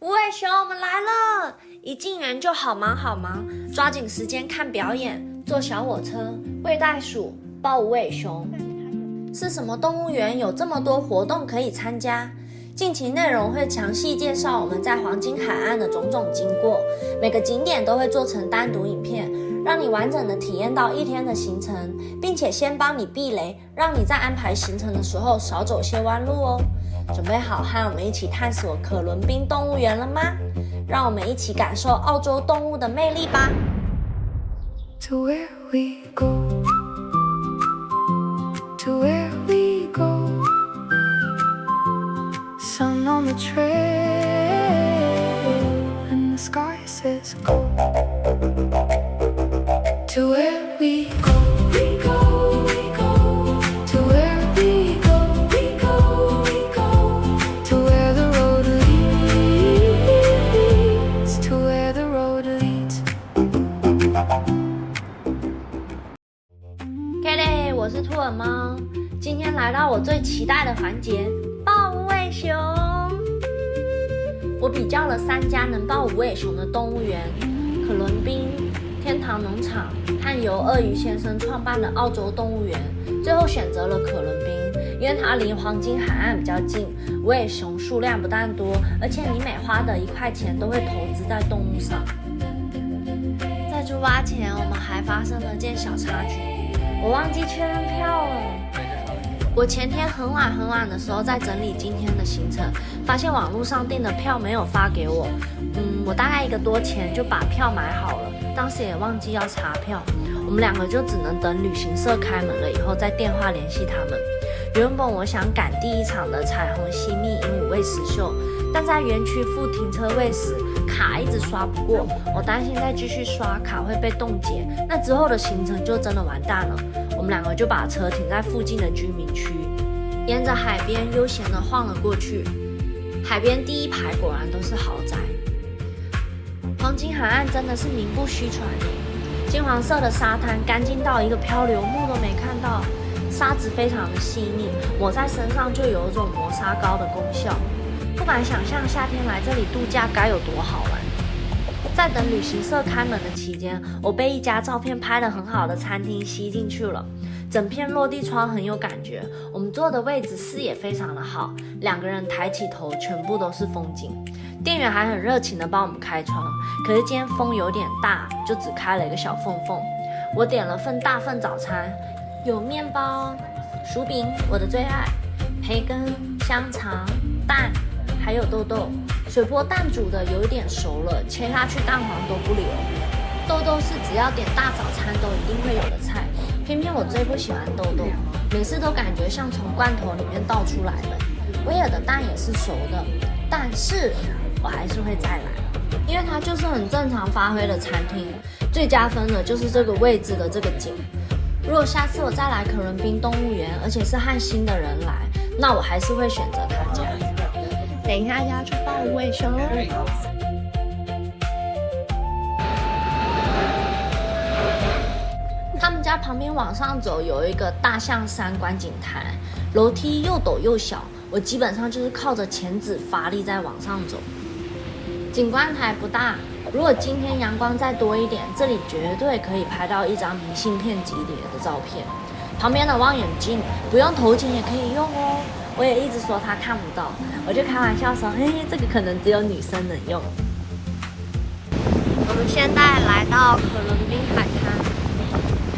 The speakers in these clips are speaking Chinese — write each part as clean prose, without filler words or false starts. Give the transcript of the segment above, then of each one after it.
無尾熊，我們來了！一進園就好忙好忙，抓緊時間看表演，坐小火車，餵袋鼠，抱無尾熊。是什麼動物園有這麼多活動可以參加？近期內容會詳細介紹我們在黃金海岸的種種經過，每個景點都會做成單獨影片，讓你完整的體驗到一天的行程，並且先幫你避雷，讓你在安排行程的時候少走些彎路哦。準備好和我們一起探索可倫賓動物園了嗎？讓我們一起感受澳洲動物的魅力吧。To where we go, to where we go, sun on the trail and the sky says go. To where we go, we go, we go. To where we go, we go, we go. To where the road leads, to where the road leads. Kelly， 我是兔耳貓，今天来到我最期待的環節——抱無尾熊。我比較了3家能抱無尾熊的動物園：可倫賓、天堂農場和由鱷魚先生創辦的澳洲動物園，最後選擇了可倫賓，因為它離黃金海岸比較近，無尾熊數量不但多，而且你每花的1塊錢都會投資在動物上。在出發前，我們還發生了件小插曲，我忘記確認票了。我前天很晚的時候在整理今天的行程，發現網絡上訂的票沒有發給我。我大概1個多前就把票買好了，當時也忘記要查票，我們2個就只能等旅行社開門了以後再電話聯繫他們。原本我想趕第1場的彩虹吸蜜鸚鵡餵食秀，但在園區付停車位時卡一直刷不過，我擔心再繼續刷卡會被凍結，那之後的行程就真的完蛋了。我們2個就把車停在附近的居民區，沿着海邊悠閒地晃了過去。海邊第1排果然都是豪宅。黃金海岸真的是名不虛傳，金黃色的沙灘乾淨到一個漂流木都沒看到，沙子非常的細膩，抹在身上就有一種磨砂膏的功效。不敢想象夏天來這裡度假該有多好玩。在等旅行社開門的期間，我被一家照片拍得很好的餐廳吸進去了。整片落地窗很有感覺，我們坐的位置視野非常的好，2個人抬起頭全部都是風景。店員還很熱情的幫我們開窗，可是今天風有點大，就只開了一個小縫縫。我點了份大份早餐，有麵包、薯餅，我的最愛，培根、香腸、蛋，還有豆豆。水波蛋煮的有一點熟了，切下去蛋黄都不留。豆豆是只要點大早餐都一定會有的菜，偏偏我最不喜歡豆豆，每次都感覺像從罐頭裡面倒出來的。威爾的蛋也是熟的，但是我還是會再來，因為它就是很正常發揮的餐廳。最加分的就是這個位置的這個景。如果下次我再來可倫賓動物園，而且是和新的人來，那我還是會選擇他家。等一下就要去抱無尾熊哦。他們家旁邊往上走有一個大象山觀景台，樓梯又陡又小，我基本上就是靠着前指發力在往上走。景觀台不大，如果今天陽光再多一點，這裡絕對可以拍到一張明信片級別的照片。旁邊的望遠鏡不用投錢也可以用哦。我也一直說他看不到，我就開玩笑說，嘿，這個可能只有女生能用。我們現在來到可倫賓海灘，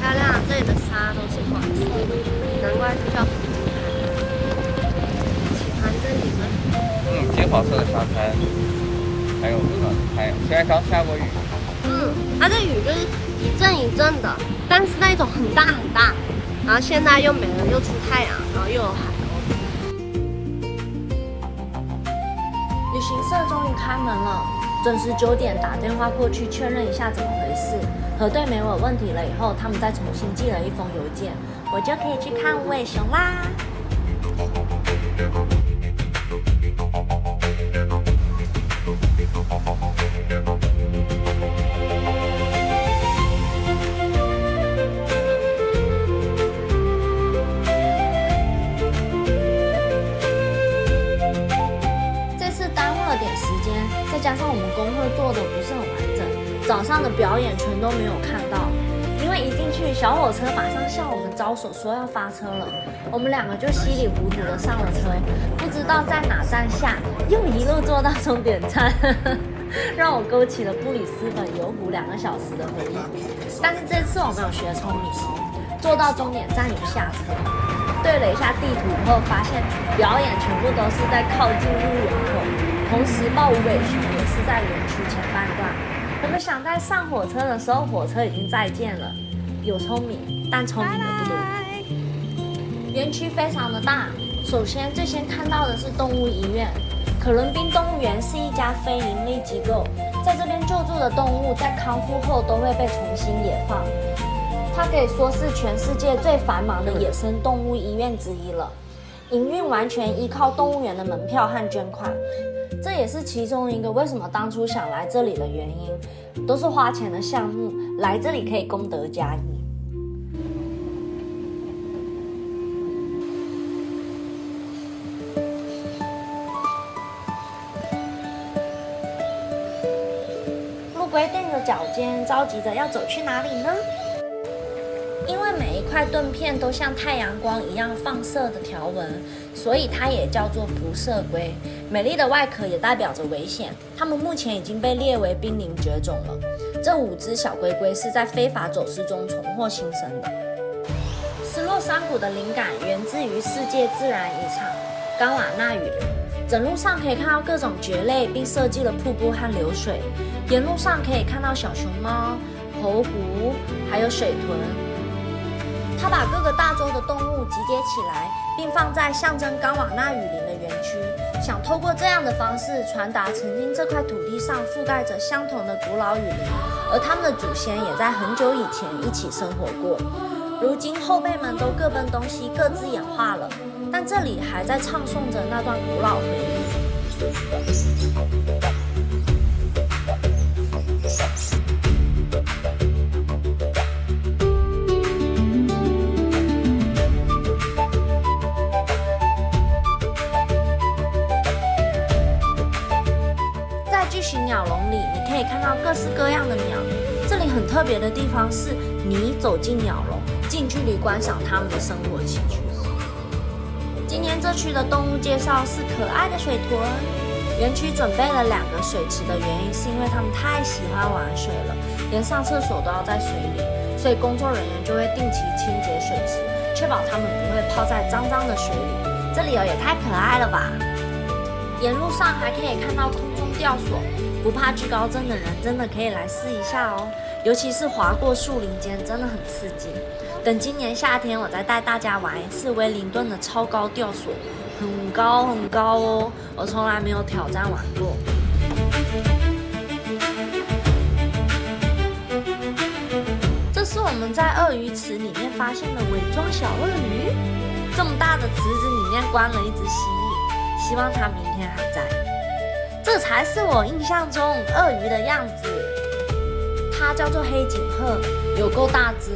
漂亮，這裡的沙都是黃色的，難怪就叫黃金海岸。喜歡這裡嗎？金黃色的沙灘，還有溫暖的太陽。現在剛下過雨。它的雨就是一陣一陣的，但是那種很大很大，然後現在又沒了，又出太陽，然後又有海。旅行社終於開門了，準時9點打電話過去確認一下怎麼回事，核對沒有問題了以後，他們再重新寄了一封郵件，我就可以去看無尾熊啦。再加上我們功課做的不是很完整，早上的表演全都沒有看到。因為一進去，小火車馬上向我們招手說要發車了，我們兩個就稀里糊涂的上了車，不知道在哪站下，又一路坐到終點站，讓我勾起了布里斯本遊湖2個小時的回憶。但是這次我沒有學聰明哦，坐到終點站有下車，對了一下地圖後，發現表演全部都是在靠近入園口，同時豹無尾熊也是在園區前半段。我們想在上火車的時候，火車已經再見了。有聰明，但聰明的不多。園區非常的大，首先最先看到的是動物醫院。可倫賓動物園是一家非營利機構，在這邊救助的動物在康復後都會被重新野放。它可以說是全世界最繁忙的野生動物醫院之一了。營運完全依靠動物園的門票和捐款。這也是其中一個為什麼當初想來這裡的原因，都是花錢的項目，來這裡可以功德加一。陸龜踮着腳尖，着急着要走去哪裡呢？因為每一塊盾片都像太陽光一樣放射的條紋，所以它也叫做輻射龜。美麗的外殼也代表着危險，它們目前已經被列為瀕臨絕種了。這5隻小龜龜是在非法走私中重獲新生的。斯洛山谷的靈感源自於世界自然遺產岡瓦納雨林，整路上可以看到各種蕨類，並設計了瀑布和流水。沿路上可以看到小熊貓、猴狐，還有水豚。他把各個大洲的動物集結起來，並放在象徵岡瓦納雨林的園區，想透過這樣的方式傳達曾經這塊土地上覆蓋着相同的古老雨林，而他們的祖先也在很久以前一起生活過。如今後輩們都各奔東西，各自演化了，但這裡還在唱誦着那段古老回憶。巨型鳥籠裡，你可以看到各式各樣的鳥。這裡很特別的地方是，你走進鳥籠，近距離觀賞它們的生活起居。今年這區的動物介紹是可愛的水豚。園區準備了2個水池的原因，是因為它們太喜歡玩水了，連上廁所都要在水裡，所以工作人員就會定期清潔水池，確保它們不會泡在髒髒的水裡。這裡也太可愛了吧！沿路上還可以看到空中吊索，不怕懼高症的人真的可以來試一下哦，尤其是滑過樹林間，真的很刺激。等今年夏天，我再帶大家玩一次威靈頓的超高吊索，很高很高哦，我從來沒有挑戰玩過。這是我們在鱷魚池裡面發現的偽裝小鱷魚，這麼大的池子裡面關了一隻蜥蜴，希望它明天還在。這才是我印象中鱷魚的樣子，它叫做黑頸鶴，有夠大隻，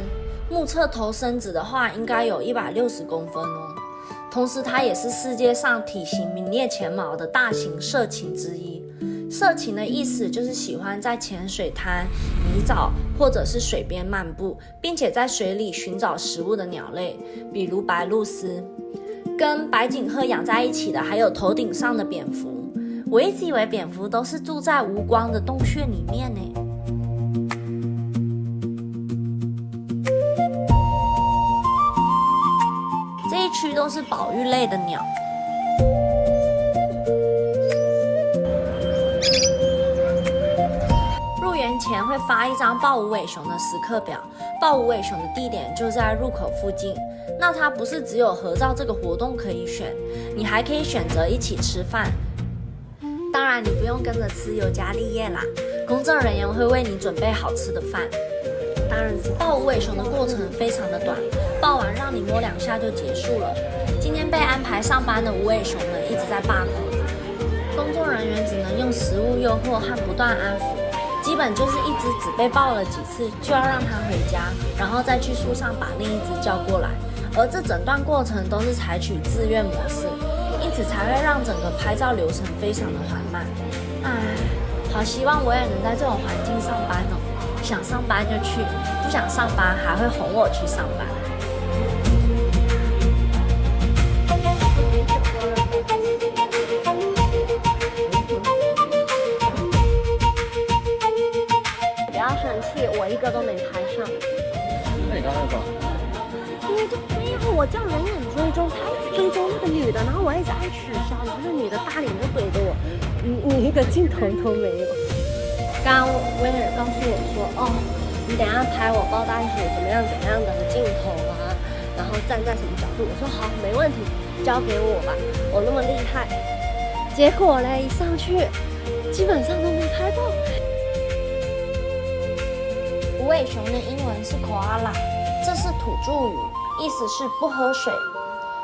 目測頭身子的話應該有160公分哦。同時，它也是世界上體型名列前茅的大型涉禽之一。涉禽的意思就是喜歡在淺水灘、泥沼或者是水邊漫步，並且在水裡尋找食物的鳥類，比如白鷺鷥。跟白頸鶴養在一起的還有頭頂上的蝙蝠。我一直以為蝙蝠都是住在無光的洞穴裡面呢。這一區都是保育類的鳥。入園前會發一張豹無尾熊的時刻表，豹無尾熊的地點就在入口附近。那它不是只有合照這個活動可以選，你還可以選擇一起吃飯。當然，你不用跟着吃尤加利葉啦，工作人員會為你準備好吃的飯。當然，抱無尾熊的過程非常的短，抱完讓你摸2下就結束了。今天被安排上班的無尾熊們一直在罷工，工作人員只能用食物誘惑和不斷安撫，基本就是一隻只被抱了幾次就要讓它回家，然後再去樹上把另一隻叫過來。而這整段過程都是採取自願模式，因此才會讓整個拍照流程非常的緩慢。唉，好希望我也能在這種環境上班哦，想上班就去，不想上班還會哄我去上班。不要生氣，我一個都沒拍上。那你剛才幹嘛？因為我叫人眼追蹤，他追蹤那個女的，然後我一直按取消，然後那女的大臉就懟着我，你一個鏡頭都沒有。剛剛威爾告訴我說，哦，你等一下拍我抱袋鼠怎麼樣的鏡頭啊，然後站在什麼角度，我說好，沒問題，交給我吧，我那麼厲害。結果嘞，一上去，基本上都沒拍到。無尾熊的英文是 koala， 這是土著語，意思是不喝水。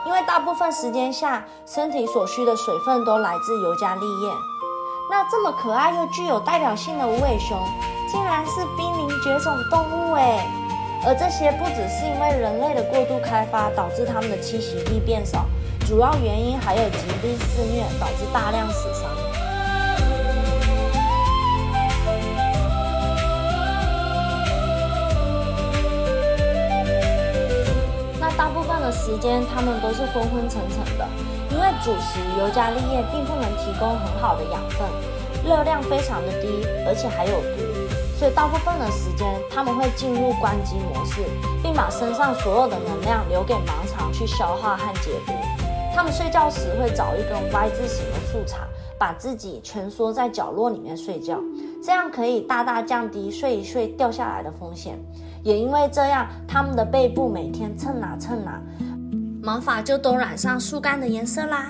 因為大部分時間下，身體所需的水分都來自尤加利葉。那這麼可愛又具有代表性的無尾熊，竟然是濒臨絕種動物哎！而這些不只是因為人類的過度開發導致它們的棲息地變少，主要原因還有疾病肆虐導致大量死傷。大部分的時間，它們都是昏昏沉沉的，因為主食尤加利葉並不能提供很好的養分，熱量非常的低，而且還有毒，所以大部分的時間，它們會進入關機模式，並把身上所有的能量留給盲腸去消化和解毒。它們睡覺時會找一根 Y 字形的樹杈，把自己蜷縮在角落裡面睡覺，這樣可以大大降低睡一睡掉下來的風險。也因為這樣，它們的背部每天蹭哪蹭哪，毛髮就都染上樹幹的顏色啦。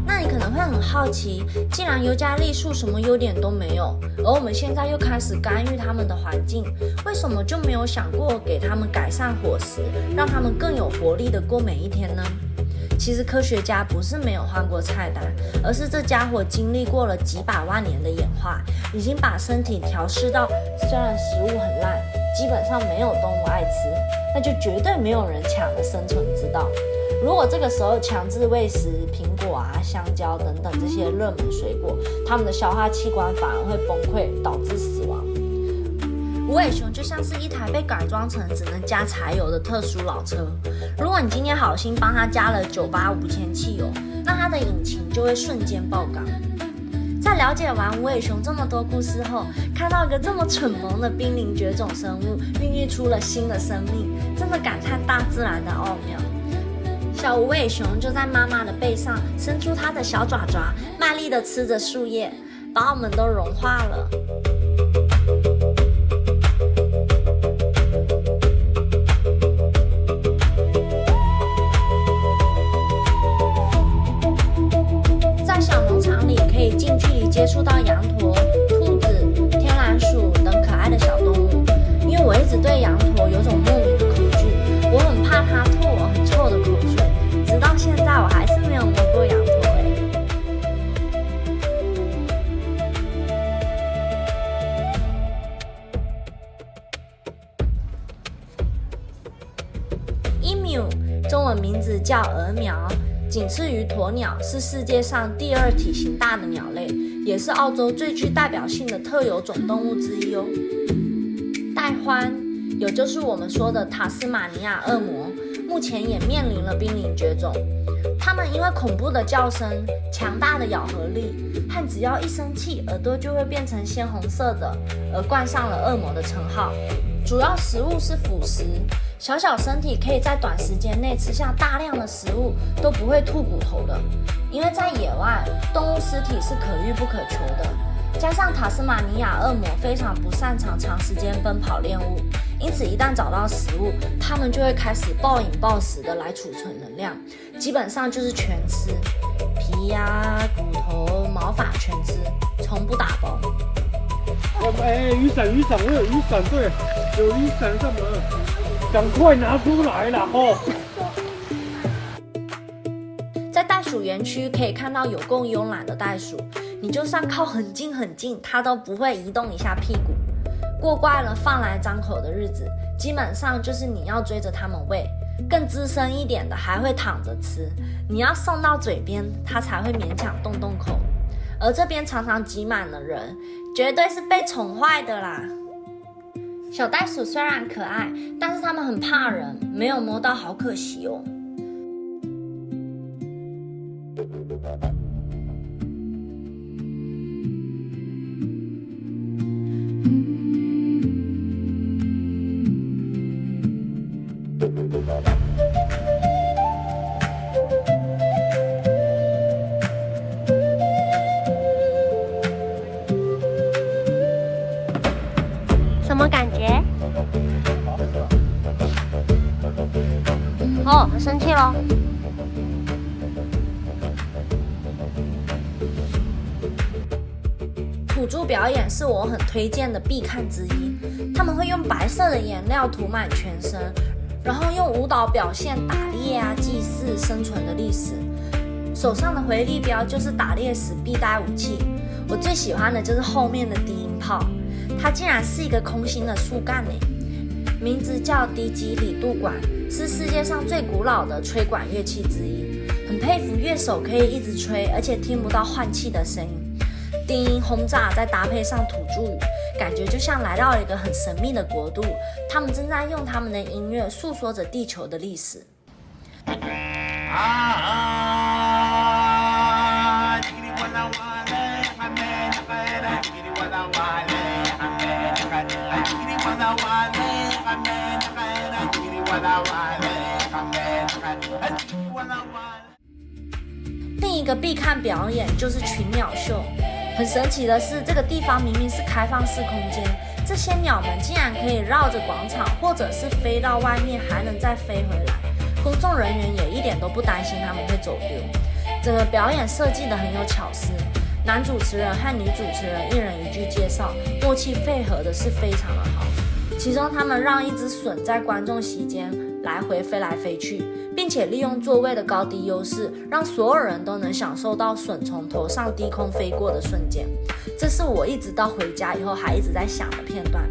那你可能会很好奇，既然尤加利树什麼優點都沒有，而我們現在又開始干預它們的環境，為什麼就沒有想過給它們改善伙食，讓它們更有活力的過每一天呢？其實科學家不是沒有換過菜單，而是這家伙經歷過了幾百萬年的演化，已經把身體調適到雖然食物很爛，基本上沒有動物愛吃，那就絕對沒有人搶了生存之道。如果這個時候強制餵食蘋果啊、香蕉等等這些熱門水果，它們的消化器官反而會崩潰，導致死亡。無尾熊就像是一台被改裝成只能加柴油的特殊老車，如果你今天好心幫它加了985鉛汽油，那它的引擎就會瞬間爆缸。在了解完無尾熊這麼多故事後，看到一個這麼蠢萌的瀕臨絕種生物孕育出了新的生命，真的感嘆大自然的奧妙。小無尾熊就在媽媽的背上伸出它的小爪爪，賣力地吃着樹葉，把我們都融化了。在小農場裡，可以近距離接觸到羊駝、兔子、天竺鼠等可愛的小動物。因為我一直對羊駝有種莫名的恐懼，我很怕它吐我很臭的口水。直到現在，我還是沒有摸過羊駝Emu 中文名字叫鵝苗，僅次於鴕鳥，是世界上第2體型大的鳥類，也是澳洲最具代表性的特有種動物之一哦。袋獾，也就是我們說的塔斯馬尼亞惡魔，目前也面臨了瀕臨絕種。它們因為恐怖的叫聲、強大的咬合力和只要一生氣耳朵就會變成鮮紅色的，而冠上了惡魔的稱號。主要食物是腐食，小小身體可以在短時間內吃下大量的食物，都不會吐骨頭的。因為在野外，動物屍體是可遇不可求的。加上塔斯馬尼亞惡魔非常不擅長長時間奔跑戀物，因此一旦找到食物，它們就會開始暴飲暴食的來儲存能量，基本上就是全吃，皮呀、骨頭、毛髮全吃，從不打包。雨傘，我有雨傘，對，有雨傘幹嘛？趕快拿出來啦！哦。在袋鼠園區可以看到有夠慵懶的袋鼠。你就算靠很近很近，它都不會移動一下屁股。過慣了飯來張口的日子，基本上就是你要追着它們餵。更資深一點的還會躺着吃，你要送到嘴邊，它才會勉強動動口。而這邊常常擠滿了人，絕對是被寵壞的啦。小袋鼠雖然可愛，但是它們很怕人，沒有摸到好可惜哦。什么感觉？哦，他生气咯。土著表演是我很推薦的必看之一。他們會用白色的顏料塗滿全身，然後用舞蹈表現打獵啊、祭祀、生存的歷史。手上的回力鏢就是打獵時必帶武器。我最喜歡的就是後面的低音炮，它竟然是一個空心的樹幹呢，名字叫低基里杜管，是世界上最古老的吹管樂器之一。很佩服樂手可以一直吹，而且聽不到換氣的聲音。低音轟炸，再搭配上土著語，感覺就像來到了一個很神秘的國度。他們正在用他們的音樂訴說着地球的歷史。另一個必看表演就是群鳥秀。很神奇的是，這個地方明明是開放式空間，這些鳥們竟然可以繞着廣場，或者是飛到外面，還能再飛回來。公眾人員也一點都不擔心他們會走丟。整個表演設計得很有巧思，男主持人和女主持人一人一句介紹，默契配合的是非常的好。其中他們讓一隻隼在觀眾席間來回飛來飛去，並且利用座位的高低優勢，讓所有人都能享受到隼從頭上低空飛過的瞬間。這是我一直到回家以後還一直在想的片段。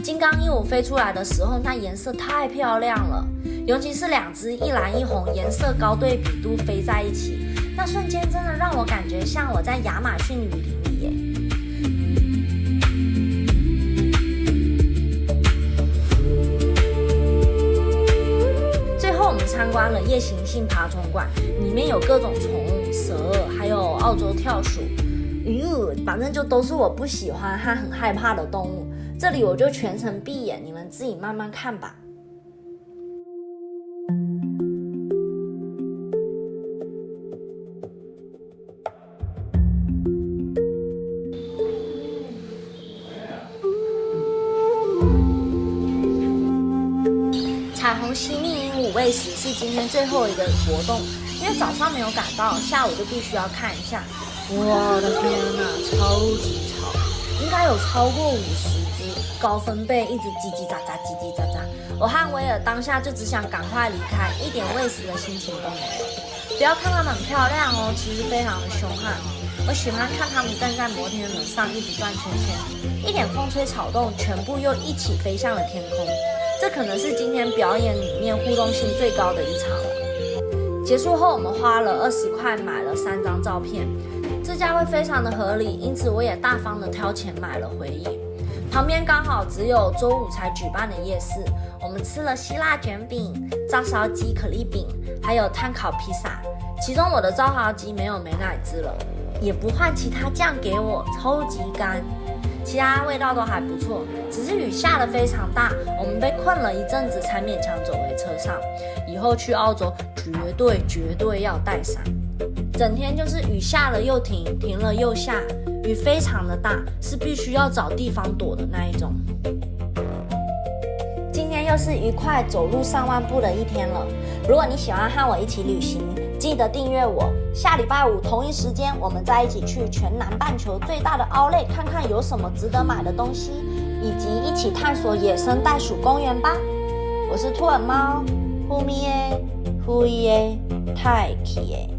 金剛鸚鵡飛出來的時候，那顏色太漂亮了，尤其是兩隻一藍一紅，顏色高對比度飛在一起，那瞬間真的讓我感覺像我在亞馬遜雨林裡耶。我們參觀了夜行性爬蟲館，裡面有各種蟲、蛇，還有澳洲跳鼠。反正就都是我不喜歡和很害怕的動物。這裡我就全程閉眼，你們自己慢慢看吧。彩虹犀蜜鸚鵡餵食是今天最後一個活動，因為早上沒有趕到，下午就必須要看一下。我的天哪，超級吵，應該有超過50隻，高分貝一直嘰嘰喳喳，嘰嘰喳喳。我和威爾當下就只想趕快離開，一點餵食的心情都沒有。不要看它們很漂亮哦，其實非常的兇悍。我喜歡看它們站在摩天輪上一直轉圈圈，一點風吹草動，全部又一起飛向了天空。這可能是今天表演裡面互動性最高的一場了。結束後，我們花了20塊買了3張照片，這價位非常的合理，因此我也大方的挑錢買了回憶。旁邊剛好只有週5才舉辦的夜市，我們吃了希臘卷餅、照燒雞、可麗餅，還有炭烤披薩。其中我的照燒雞沒有美乃滋了，也不換其他醬給我，超級乾。其他味道都還不錯，只是雨下得非常大，我們被困了一陣子才勉強走回車上。以後去澳洲絕對要帶傘，整天就是雨下了又停，停了又下，雨非常的大，是必須要找地方躲的那一種。今天又是愉快走路上萬步的一天了。如果你喜歡和我一起旅行，記得訂閱我。下禮拜5同一時間，我們再一起去全南半球最大的 Outlet 看看有什麼值得買的東西，以及一起探索野生袋鼠公園吧。我是兔耳貓，呼咪耶，呼耶，太奇耶。